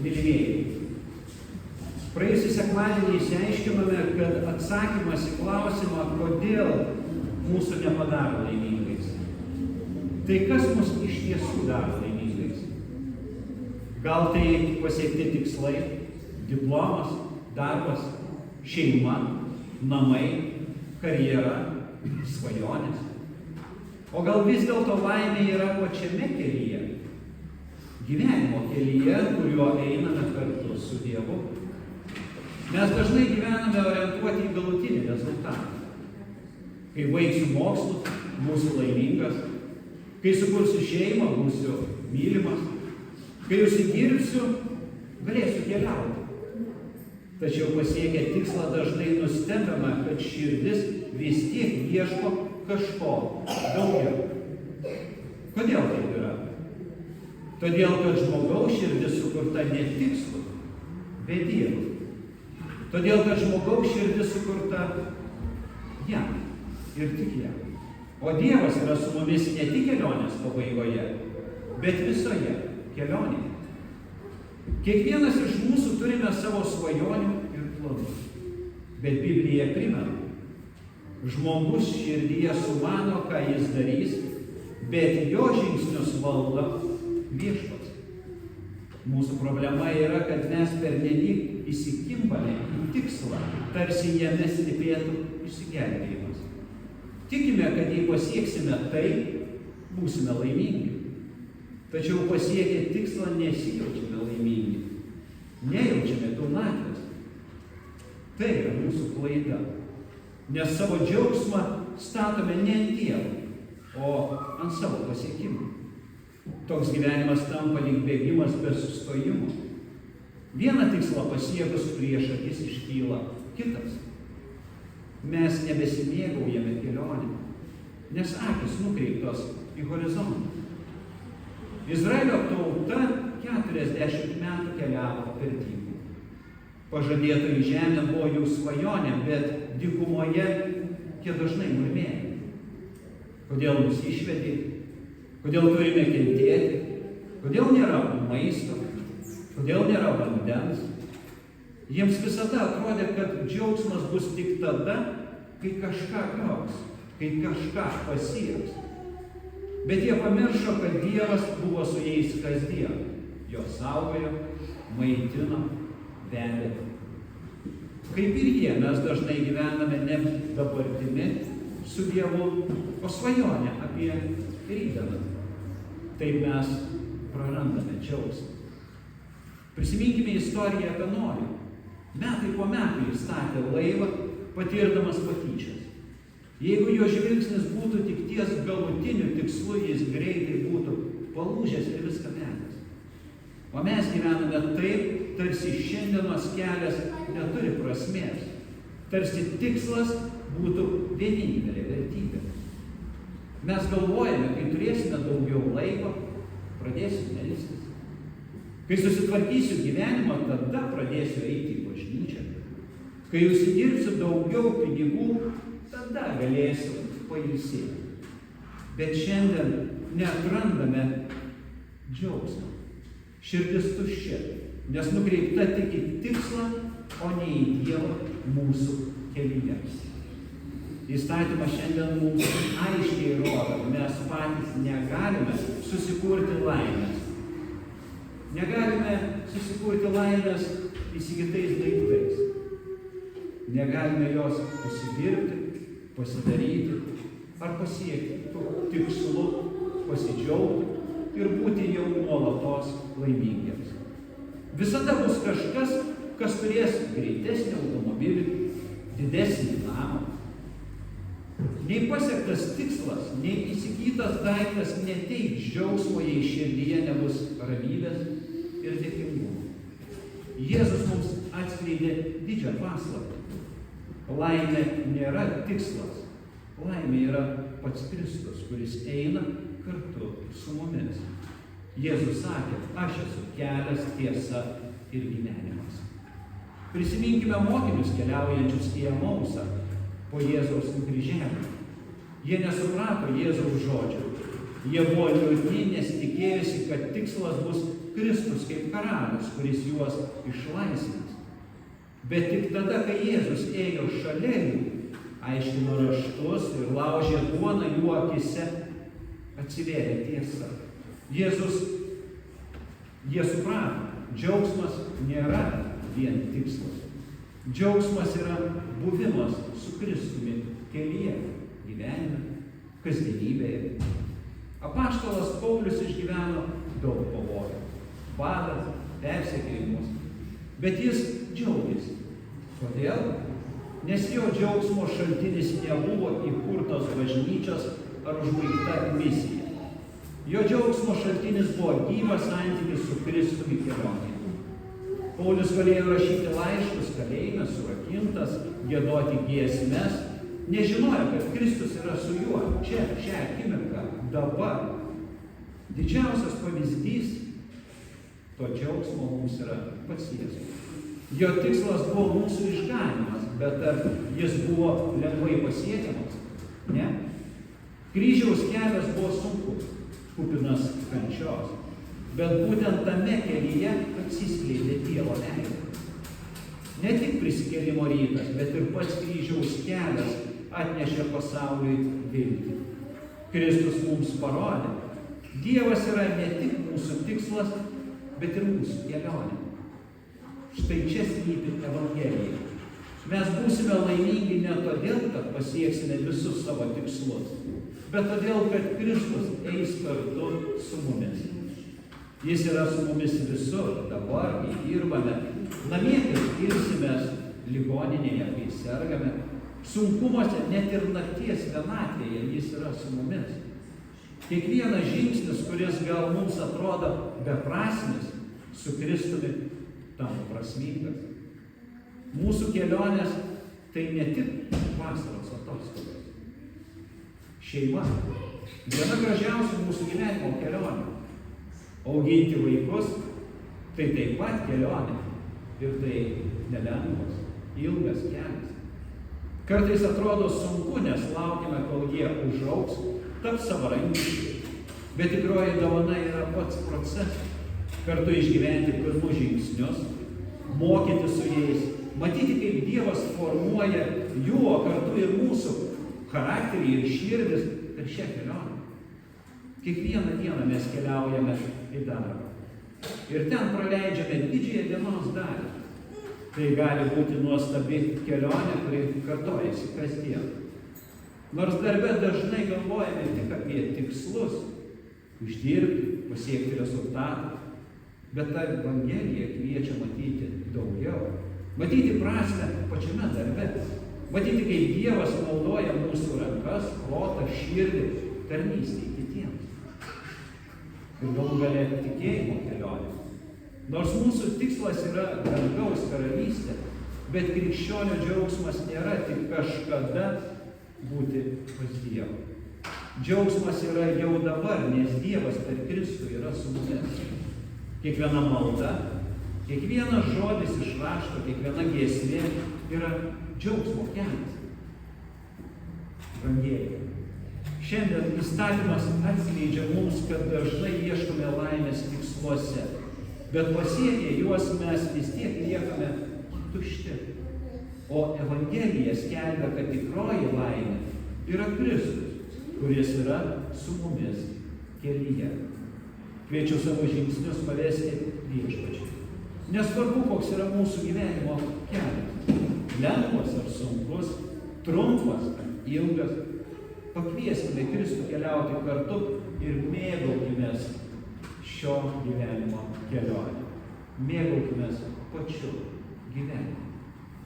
mylimieji. Praėjusį sekmadienį išsiaiškinome, kad atsakymas į klausimą, kodėl mūsų nepadaro laimingais. Tai kas mus iš tiesų daro laimingais? Gal tai pasiekti tikslai, diplomas, darbas, šeima, namai, karjera, svajonės? O gal vis dėlto laimė yra pačiame kelyje? Gyvenimo kelyje, kuriuo einame kartu su Dievu. Mes dažnai gyvename orientuoti į galutinį rezultatą. Kai baigsiu mokslus, būsiu laimingas. Kai sukursiu šeimą, būsiu mylimas. Kai užsidirbsiu, galėsiu keliauti. Tačiau pasiekę tikslą dažnai nustebame, kad širdis vis tiek ieško kažko daugiau. Kodėl taip yra? Todėl, kad žmogaus širdis sukurta ne tikslui, bet Dievui. Todėl, kad žmogaus širdis sukurta jam ir tik jam. O Dievas yra su mumis ne tik kelionės pabaigoje, bet visoje kelionėje. Kiekvienas iš mūsų turime savo svajonių ir planų. Bet Biblija primena, žmogus širdyje sumano, ką jis darys, bet jo žingsnius valdo Viešpats. Mūsų problema yra, kad mes pernelyg įsikimbame į tikslą, tarsi jame slypėtų išsigelbėjimas. Tikime, kad jei pasieksime tai, būsime laimingi. Tačiau pasiekę tikslą nesijaučiame laimingi. Nejaučiame pilnatvės. Tai yra mūsų klaida. Nes savo džiaugsmą statome ne ant Dievo, o ant savo pasiekimų. Toks gyvenimas tampa lyg bėgimas be sustojimo. Vieną tikslą pasiekus prieš akis iškyla kitas. Mes nebesimėgaujame kelionę, nes akys nukreiptos į horizontą. Izraelio tauta 40 metų keliavo per dykumą. Pažadėtoji žemė buvo jų svajonė, bet dykumoje jie dažnai murmėjo. Kodėl mus išvedė? Kodėl turime kentėti? Kodėl nėra maisto? Kodėl nėra vandens? Jiems visada atrodė, kad džiaugsmas bus tik tada, kai kažką gaus, kai kažką pasieks. Bet jie pamiršo, kad Dievas buvo su jais kasdien. Jos saugojo, maitino, vedė. Kaip ir jie, mes dažnai gyvename ne dabartimi su Dievu, o svajonę apie rytdieną. Taip mes prarandame džiaugsmą. Prisiminkime istoriją apie Nojų. Metai po metų jis statė laivą, patirdamas patyčias. Jeigu jo žvilgsnis būtų tik ties galutiniu tikslu, jis greitai būtų palūžęs ir viską metęs. O mes gyvename taip, tarsi šiandienos kelias neturi prasmės. Tarsi tikslas būtų vienintelė vertybė. Mes galvojame, kai turėsime daugiau laiko, pradėsiu melstis. Kai susitvarkysiu gyvenimą, tada pradėsiu eiti į bažnyčią. Kai užsidirbsiu daugiau pinigų, tada galėsiu pailsėti. Bet šiandien neatrandame džiaugsmo. Širdis tuščia, nes nukreipta tik į tikslą, o ne į Dievą mūsų kelyje. Įstatymas šiandien mums aiškiai rodo, mes patys negalime susikurti laimės. Negalime susikurti laimės įsigytais daiktais. Negalime jos užsidirbti, pasidaryti ar pasiekti tikslu, pasidžiaugti ir būti jau nuolatos laimingiems. Visada bus kažkas, kas turės greitesnį automobilį, didesnį namą. Nei pasiektas tikslas, nei įsigytas daiktas neteiks džiaugsmo, jei širdyje nebus ramybės ir dėkingumo. Jėzus mums atskleidė didžią paslaptį. Laimė nėra tikslas. Laimė yra pats Kristus, kuris eina kartu su mumis. Jėzus sakė, aš esu kelias, tiesa ir gyvenimas. Prisiminkime mokinius keliaujančius į Emausą po Jėzaus nukryžiavimą. Jie nesuprato Jėzaus žodžių. Jie buvo liūdni, nes tikėjosi, kad tikslas bus Kristus kaip karalius, kuris juos išlaisvins. Bet tik tada, kai Jėzus ėjo šalia jų, aiškino raštus ir laužė duoną jų akise, atsivėrė tiesa. Jie suprato, džiaugsmas nėra vien tikslas. Džiaugsmas yra buvimas su Kristumi kelyje, gyvenime, kasdienybėje. Apaštalas Paulius išgyveno daug pavojų, badas, persekiojimus, bet jis džiaugiasi. Kodėl? Nes jo džiaugsmo šaltinis nebuvo įkurtos bažnyčios ar užbaigta misija. Jo džiaugsmo šaltinis buvo gyvas santykis su Kristumi kelionėje. Paulius galėjo rašyti laiškus kalėjime, surakintas, giedoti giesmes, nežinojo, kad Kristus yra su juo, čia, šią akimirką, dabar. Didžiausias pavyzdys to džiaugsmo mums yra pats Jėzus. Jo tikslas buvo mūsų išganymas, bet ar jis buvo lengvai pasiekiamas? Ne. Kryžiaus kelias buvo sunkus, kupinas kančios, bet būtent tame kelyje atsiskleidė Dievo meilė. Ne tik prisikėlimo rytas, bet ir pats kryžiaus kelias atnešė pasauliui viltį. Kristus mums parodė, Dievas yra ne tik mūsų tikslas, bet ir mūsų kelionė. Štai čia slypi Evangelija. Mes būsime laimingi ne todėl, kad pasieksime visus savo tikslus, bet todėl, kad Kristus eis kartu su mumis. Jis yra su mumis visur, dabar, kai dirbame, namie, kai skirsimės, ligoninėje, kai sergame, sunkumuose, net ir nakties vienatvėje, jis yra su mumis. Kiekvienas žingsnis, kuris gal mums atrodo beprasmis, su Kristumi tampa prasmingas. Mūsų kelionės tai ne tik vasaros atostogos. Šeima. Viena gražiausių mūsų gyvenimo kelionių. Auginti vaikus tai taip pat kelionė. Ir tai nelengvas, ilgas kelias. Kartais atrodo sunku, nes laukime, kol jie užaugs, taps savarankiški. Bet tikroji dovana yra pats procesas. Kartu išgyventi pirmus žingsnius, mokyti su jais, matyti, kaip Dievas formuoja jų, o kartu ir mūsų charakterį ir širdis per šią kelionę. Kiekvieną dieną mes keliaujame į darbą. Ir ten praleidžiame didžiąją dienos dalį. Tai gali būti nuostabi kelionė, kuri kartojasi kasdien. Nors darbe dažnai galvojame tik apie tikslus, uždirbti, pasiekti rezultatą, bet ta Evangelija kviečia matyti daugiau. Matyti prasmę pačiame darbe. Matyti, kaip Dievas naudoja mūsų rankas, protą, širdį, tarnystei kitiems. Ir galų gale tikėjimo kelionė. Nors mūsų tikslas yra dangaus karalystė, bet krikščionio džiaugsmas nėra tik kažkada būti pas Dievą. Džiaugsmas yra jau dabar, nes Dievas per Kristų yra su mumis. Kiekviena malda, kiekvienas žodis iš rašto, kiekviena giesmė yra džiaugsmo kelias. Brangieji, šiandien įstatymas atskleidžia mums, kad dažnai ieškome laimės tiksluose, bet pasiekę juos mes vis tiek liekame tušti. O Evangelija skelbia, kad tikroji laimė yra Kristus, kuris yra su mumis kelyje. Kviečiu savo žingsnius pavesti Viešpačiui. Nesvarbu, koks yra mūsų gyvenimo kelias. Lengvas ar sunkus, trumpas ar ilgas. Pakvieskime Kristų keliauti kartu ir mėgaukimės šio gyvenimo kelionę. Mėgaukimės pačiu gyvenimu.